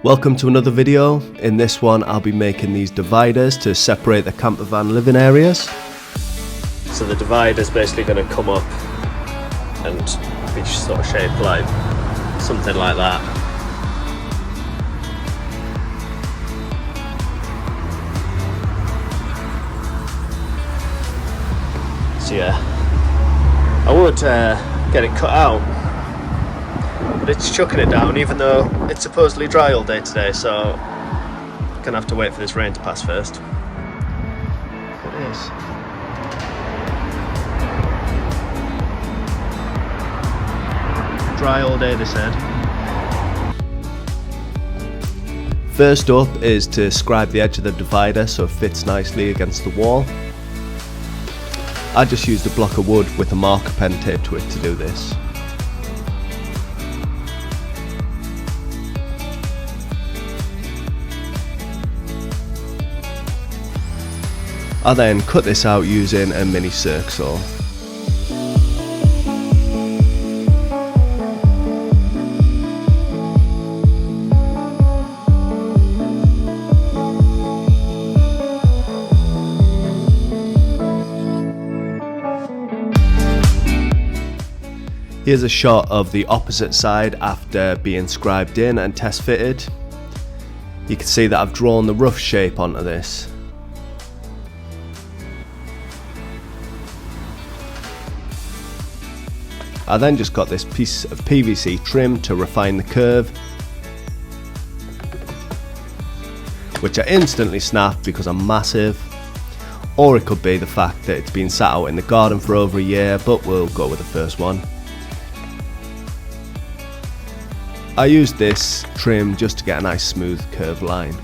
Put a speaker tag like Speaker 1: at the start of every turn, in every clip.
Speaker 1: Welcome to another video. In this one I'll be making these dividers to separate the camper van living areas. So the divider's basically going to come up and be sort of shaped like something like that. So yeah, I would get it cut out, but it's chucking it down even though it's supposedly dry all day today, so I'm gonna have to wait for this rain to pass first. It is. Dry all day, they said. First up is to scribe the edge of the divider so it fits nicely against the wall. I just used a block of wood with a marker pen taped to it to do this. I then cut this out using a mini circ saw. Here's a shot of the opposite side after being scribed in and test fitted. You can see that I've drawn the rough shape onto this. I then just got this piece of PVC trim to refine the curve, which I instantly snapped because I'm massive, or it could be the fact that it's been sat out in the garden for over a year, but we'll go with the first one. I used this trim just to get a nice smooth curved line.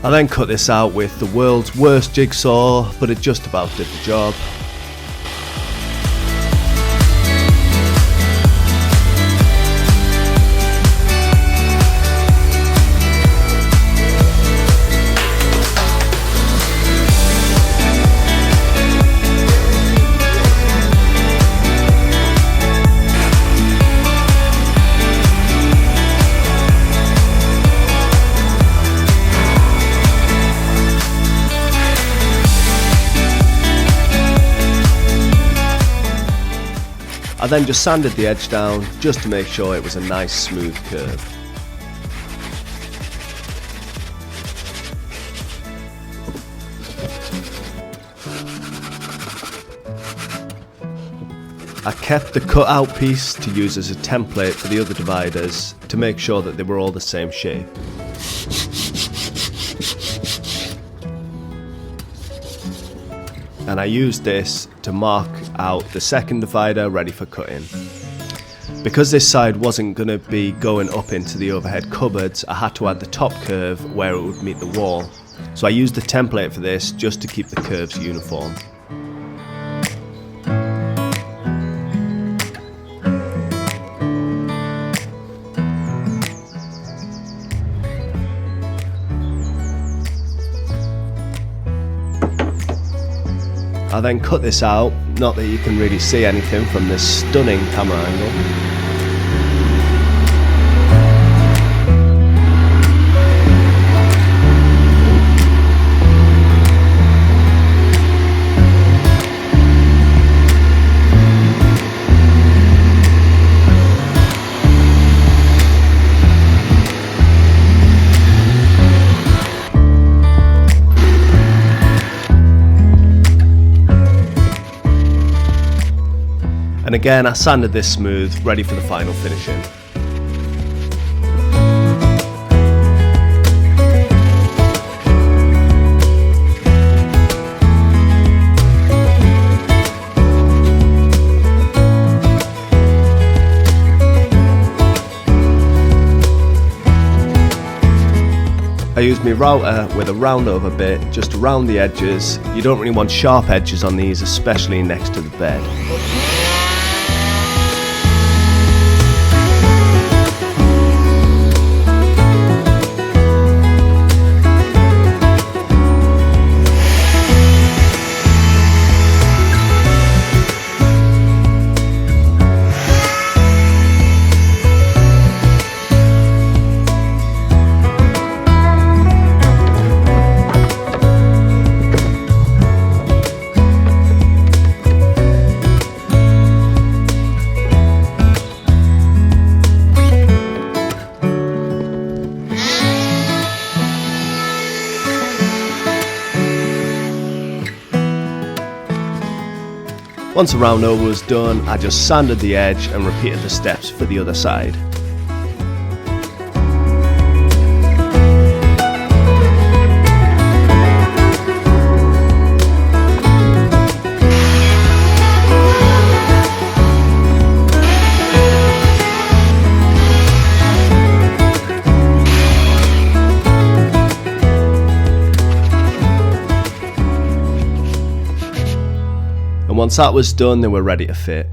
Speaker 1: I then cut this out with the world's worst jigsaw, but it just about did the job. I then just sanded the edge down just to make sure it was a nice smooth curve. I kept the cut out piece to use as a template for the other dividers to make sure that they were all the same shape. And I used this to mark out the second divider ready for cutting. Because this side wasn't going to be going up into the overhead cupboards, I had to add the top curve where it would meet the wall. So I used the template for this just to keep the curves uniform. I then cut this out, not that you can really see anything from this stunning camera angle. And again, I sanded this smooth, ready for the final finishing. I used my router with a round over bit just to round the edges. You don't really want sharp edges on these, especially next to the bed. Once the round over was done, I just sanded the edge and repeated the steps for the other side. And once that was done, they were ready to fit.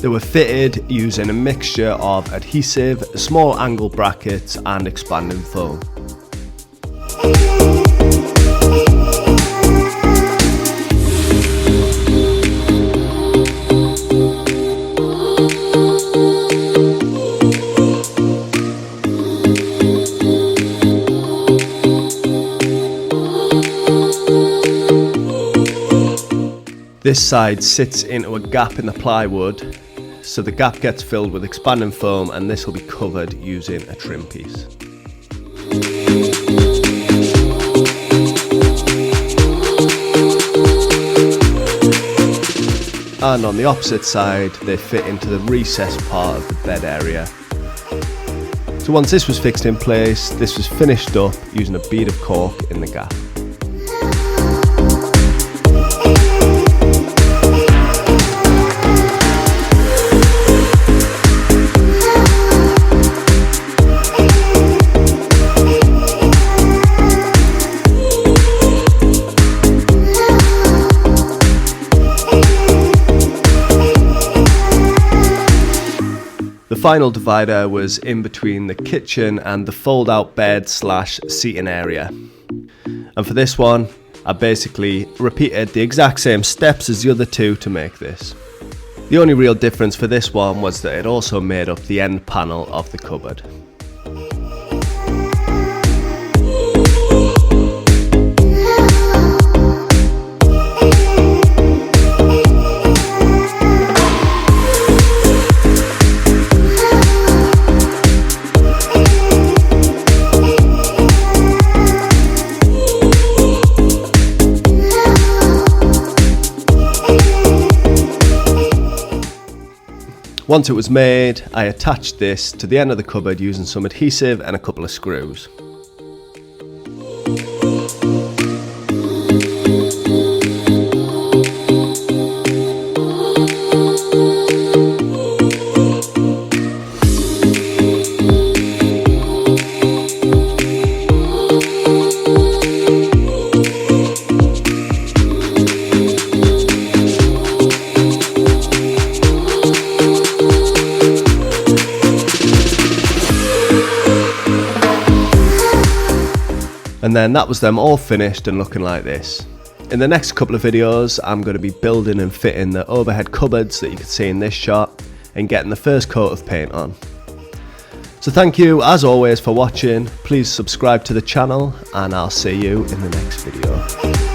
Speaker 1: They were fitted using a mixture of adhesive, small angle brackets and expanding foam. This side sits into a gap in the plywood, so the gap gets filled with expanding foam, and this will be covered using a trim piece. And on the opposite side, they fit into the recessed part of the bed area. So once this was fixed in place, this was finished up using a bead of cork in the gap. The final divider was in between the kitchen and the fold-out bed / seating area. And for this one, I basically repeated the exact same steps as the other two to make this. The only real difference for this one was that it also made up the end panel of the cupboard. Once it was made, I attached this to the end of the cupboard using some adhesive and a couple of screws. And then that was them all finished and looking like this. In the next couple of videos, I'm going to be building and fitting the overhead cupboards that you can see in this shot and getting the first coat of paint on. So thank you as always for watching. Please subscribe to the channel and I'll see you in the next video.